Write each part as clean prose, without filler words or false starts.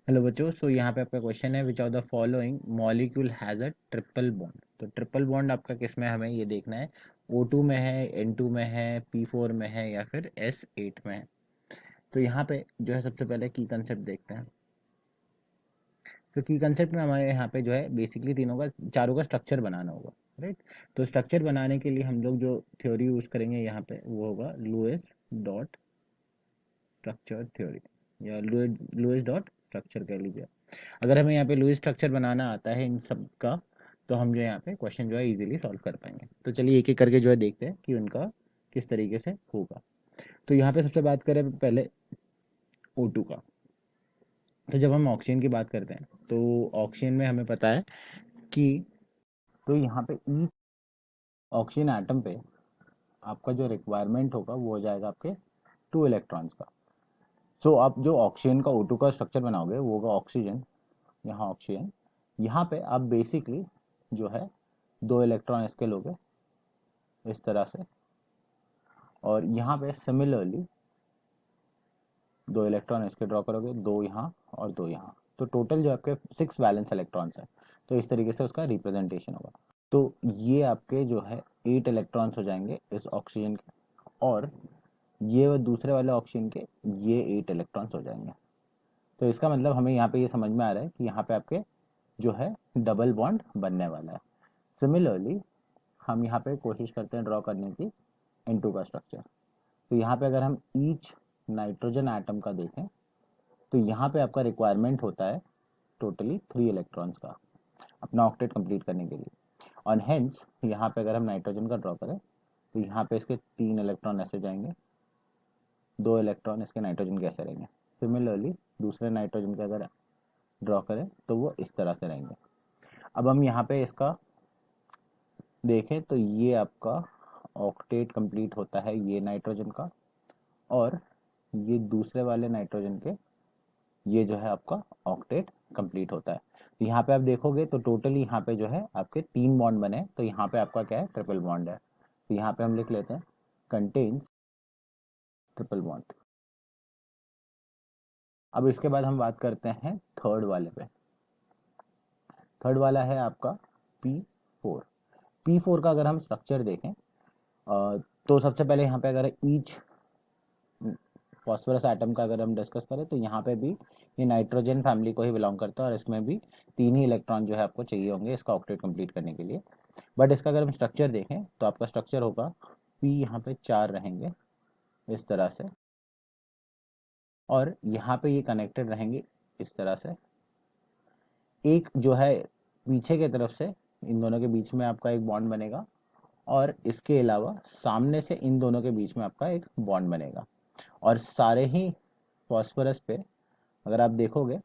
Hello बच्चों, सो यहाँ पे आपका क्वेश्चन है which of the following molecule has a triple bond. तो ट्रिपल बॉन्ड आपका किस में है, हमें ये देखना है। O2 में है, N2 में है, P4 में है या फिर S8 में है। तो यहाँ पे जो है सबसे पहले की कंसेप्ट देखते हैं। तो की कंसेप्ट में हमारे यहाँ पे जो है बेसिकली तीनों का चारों का स्ट्रक्चर बनाना होगा, राइट। तो स्ट्रक्चर बनाने के लिए हम लोग जो थ्योरी यूज़ करेंगे यहाँ पे वो होगा लुईस डॉट स्ट्रक्चर थ्योरी, या लुईस डॉट स्ट्रक्चर कह लीजिए। अगर हमें यहाँ पे लुईस स्ट्रक्चर बनाना आता है इन सब का, तो हम जो यहाँ पे क्वेश्चन जो है इजीली सॉल्व कर पाएंगे। तो चलिए एक एक करके जो है देखते हैं कि उनका किस तरीके से होगा। तो यहाँ पे सबसे बात करें पहले O2 का। तो जब हम ऑक्सीजन की बात करते हैं तो ऑक्सीजन में हमें पता है कि तो यहाँ पे ईच ऑक्सीजन एटम पे आपका जो रिक्वायरमेंट होगा वो हो जाएगा आपके 2 इलेक्ट्रॉन्स का। सो आप जो ऑक्सीजन का O2 का स्ट्रक्चर बनाओगे वो होगा ऑक्सीजन, यहाँ ऑक्सीजन, यहाँ पे आप बेसिकली जो है 2 इलेक्ट्रॉन इसके लोगे इस तरह से, और यहाँ पे सिमिलरली 2 इलेक्ट्रॉन इसके ड्रॉ करोगे, 2 यहाँ और 2 यहाँ। तो टोटल जो आपके 6 वैलेंस इलेक्ट्रॉन्स है। तो इस तरीके से उसका रिप्रेजेंटेशन होगा। तो ये आपके जो है 8 इलेक्ट्रॉन्स हो जाएंगे इस ऑक्सीजन के, और ये दूसरे वाले ऑक्सीजन के ये 8 इलेक्ट्रॉन्स हो जाएंगे। तो इसका मतलब हमें यहाँ पे ये समझ में आ रहा है कि यहाँ पे आपके जो है डबल बॉन्ड बनने वाला है। सिमिलरली हम यहाँ पे कोशिश करते हैं ड्रॉ करने की N2 का स्ट्रक्चर। तो यहाँ पे अगर हम ईच नाइट्रोजन एटम का देखें तो यहाँ पे आपका रिक्वायरमेंट होता है टोटली 3 इलेक्ट्रॉन्स का अपना ऑक्टेट कंप्लीट करने के लिए। और हेंस यहाँ पे अगर हम नाइट्रोजन का ड्रॉ करें तो यहाँ पे इसके 3 इलेक्ट्रॉन ऐसे जाएंगे, 2 इलेक्ट्रॉन इसके नाइट्रोजन के ऐसे रहेंगे। सिमिलरली दूसरे नाइट्रोजन के अगर ड्रॉ करें तो वो इस तरह से रहेंगे। अब हम यहाँ पे इसका देखें तो ये आपका ऑक्टेट कंप्लीट होता है ये नाइट्रोजन का, और ये दूसरे वाले नाइट्रोजन के ये जो है आपका ऑक्टेट कंप्लीट होता है। तो यहाँ पे आप देखोगे तो टोटली यहाँ पे जो है आपके 3 बॉन्ड बने, तो यहाँ पे आपका क्या है, ट्रिपल बॉन्ड है। तो यहाँ पे हम लिख लेते हैं कंटेन्स ट्रिपल बॉन्ड। अब इसके बाद हम बात करते हैं थर्ड वाले पे। थर्ड वाला है आपका P4। P4 का अगर हम स्ट्रक्चर देखें तो सबसे पहले यहाँ पे अगर ईच फॉस्फोरस एटम का अगर हम डिस्कस करें तो यहाँ पे भी ये नाइट्रोजन फैमिली को ही बिलोंग करता है, और इसमें भी 3 ही इलेक्ट्रॉन जो है आपको चाहिए होंगे इसका ऑक्टेट कंप्लीट करने के लिए। बट इसका अगर हम स्ट्रक्चर देखें तो आपका स्ट्रक्चर होगा P, यहाँ पे 4 रहेंगे इस तरह से, और यहाँ पे ये कनेक्टेड रहेंगे इस तरह से। एक जो है पीछे की तरफ से इन दोनों के बीच में आपका एक बॉन्ड बनेगा, और इसके अलावा सामने से इन दोनों के बीच में आपका एक बॉन्ड बनेगा। और सारे ही फॉस्फोरस पे अगर आप देखोगे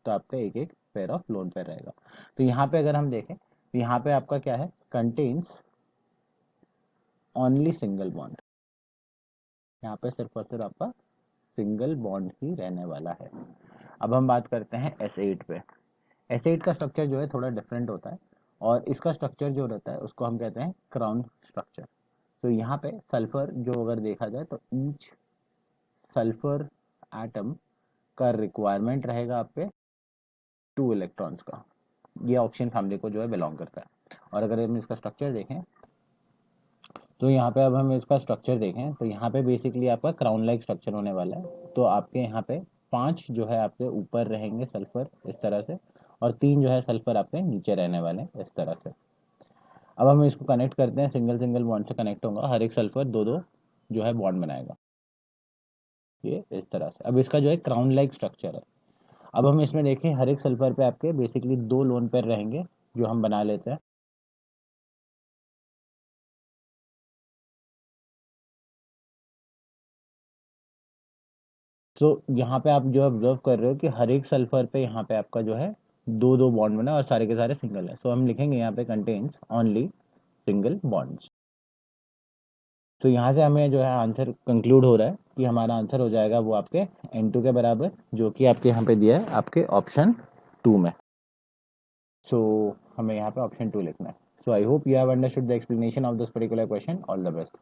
तो आपका एक एक पेयर ऑफ लोन पेयर रहेगा। तो यहाँ पे अगर हम देखें तो यहाँ पे आपका क्या है, कंटेन्स ओनली सिंगल बॉन्ड। यहाँ पे सिर्फ और सिर्फ आपका सिंगल बॉन्ड ही रहने वाला है। अब हम बात करते हैं S8 पे। S8 का स्ट्रक्चर जो है थोड़ा डिफरेंट होता है, और इसका स्ट्रक्चर जो रहता है उसको हम कहते हैं क्राउन स्ट्रक्चर। तो यहाँ पे सल्फर जो अगर देखा जाए तो ईच सल्फर एटम का रिक्वायरमेंट रहेगा आप पे 2 इलेक्ट्रॉन्स का। ये ऑक्सीजन फैमिली को जो है बिलोंग करता है। और अगर हम इसका स्ट्रक्चर देखें तो यहाँ पे अब हम इसका स्ट्रक्चर देखें तो यहाँ पे बेसिकली आपका क्राउन लाइक स्ट्रक्चर होने वाला है। तो आपके यहाँ पे 5 जो है आपके ऊपर रहेंगे सल्फर इस तरह से, और 3 जो है सल्फर आपके नीचे रहने वाले हैं इस तरह से। अब हम इसको कनेक्ट करते हैं, सिंगल सिंगल बॉन्ड से कनेक्ट होगा, हर एक सल्फर दो दो जो है बॉन्ड बनाएगा ये इस तरह से। अब इसका जो है क्राउन लाइक स्ट्रक्चर है। अब हम इसमें देखें हर एक सल्फर पे आपके बेसिकली 2 लोन पेयर रहेंगे जो हम बना लेते हैं। तो यहाँ पे आप जो ऑब्जर्व कर रहे हो कि हर एक सल्फर पे यहाँ पे आपका जो है दो दो बॉन्ड बना और सारे के सारे सिंगल है। सो हम लिखेंगे यहाँ पे कंटेन्स ओनली सिंगल बॉन्ड्स। तो यहाँ से हमें जो है आंसर कंक्लूड हो रहा है कि हमारा आंसर हो जाएगा वो आपके N2 के बराबर, जो कि आपके यहाँ पे दिया है आपके ऑप्शन 2 में। सो हमें यहाँ पे ऑप्शन 2 लिखना है। So I hope you have understood the explanation of this particular question. All the best.